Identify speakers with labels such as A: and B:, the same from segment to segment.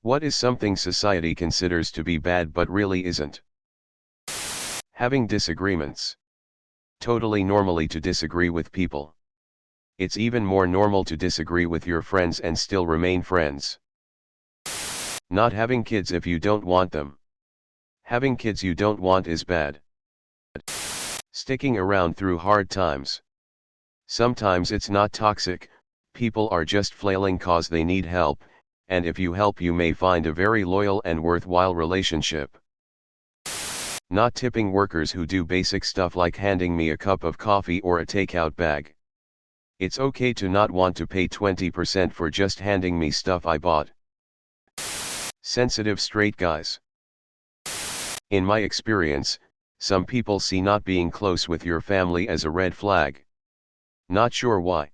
A: What is something society considers to be bad but really isn't? Having disagreements. Totally normally to disagree with people. It's even more normal to disagree with your friends and still remain friends. Not having kids if you don't want them. Having kids you don't want is bad. Sticking around through hard times. Sometimes it's not toxic, people are just flailing cause they need help, and if you help you may find a very loyal and worthwhile relationship. Not tipping workers who do basic stuff like handing me a cup of coffee or a takeout bag. It's okay to not want to pay 20% for just handing me stuff I bought. Sensitive straight guys. In my experience, some people see not being close with your family as a red flag. Not sure why.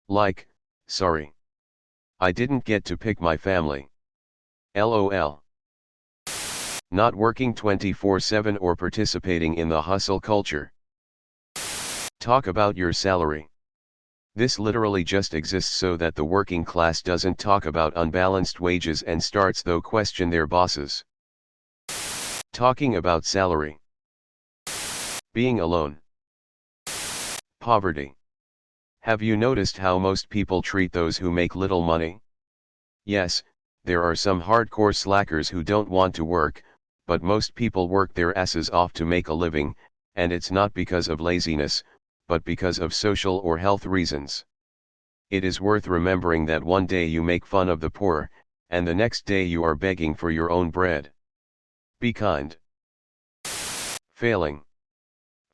A: Like, sorry, I didn't get to pick my family. LOL. Not working 24/7 or participating in the hustle culture. Talk about your salary. This literally just exists so that the working class doesn't talk about unbalanced wages and starts though question their bosses. Talking about salary. Being alone. Poverty. Have you noticed how most people treat those who make little money? Yes, there are some hardcore slackers who don't want to work, but most people work their asses off to make a living, and it's not because of laziness, but because of social or health reasons. It is worth remembering that one day you make fun of the poor, and the next day you are begging for your own bread. Be kind. Failing.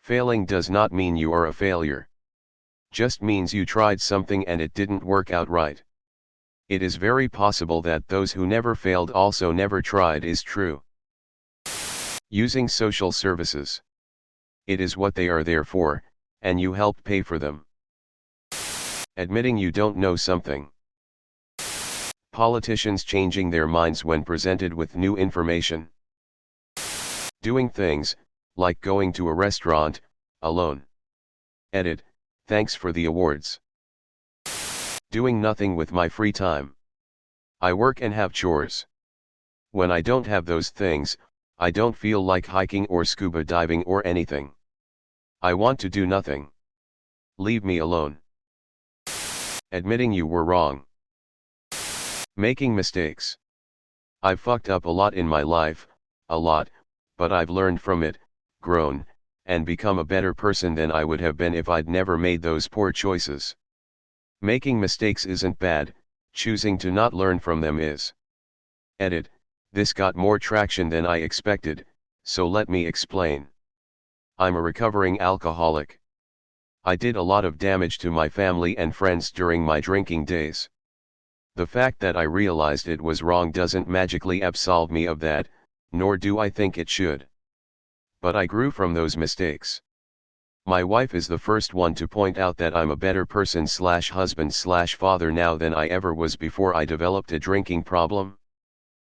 A: Failing does not mean you are a failure. Just means you tried something and it didn't work out right. It is very possible that those who never failed also never tried is true. Using social services. It is what they are there for, and you help pay for them. Admitting you don't know something. Politicians changing their minds when presented with new information. Doing things, like going to a restaurant, alone. Edit, thanks for the awards. Doing nothing with my free time. I work and have chores. When I don't have those things, I don't feel like hiking or scuba diving or anything. I want to do nothing. Leave me alone. Admitting you were wrong. Making mistakes. I've fucked up a lot in my life, a lot, but I've learned from it, grown, and become a better person than I would have been if I'd never made those poor choices. Making mistakes isn't bad, choosing to not learn from them is. Edit, this got more traction than I expected, so let me explain. I'm a recovering alcoholic. I did a lot of damage to my family and friends during my drinking days. The fact that I realized it was wrong doesn't magically absolve me of that, nor do I think it should. But I grew from those mistakes. My wife is the first one to point out that I'm a better person/husband/father now than I ever was before I developed a drinking problem.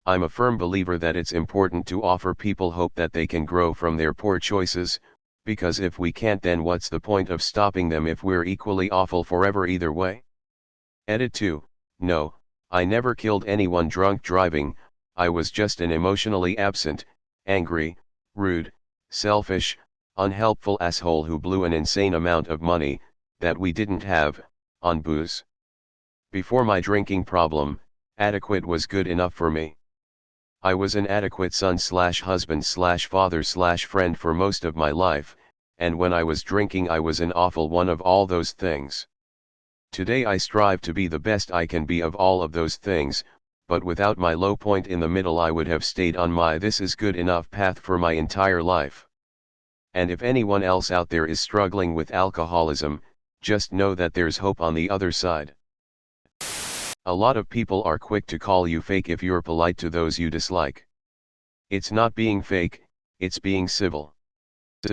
A: I'm a firm believer that it's important to offer people hope that they can grow from their poor choices, because if we can't, then what's the point of stopping them if we're equally awful forever either way? Edit 2, no, I never killed anyone drunk driving, I was just an emotionally absent, angry, rude, selfish, unhelpful asshole who blew an insane amount of money, that we didn't have, on booze. Before my drinking problem, adequate was good enough for me. I was an adequate son/husband/father/friend for most of my life, and when I was drinking I was an awful one of all those things. Today I strive to be the best I can be of all of those things, but without my low point in the middle I would have stayed on my this is good enough path for my entire life. And if anyone else out there is struggling with alcoholism, just know that there's hope on the other side. A lot of people are quick to call you fake if you're polite to those you dislike. It's not being fake, it's being civil.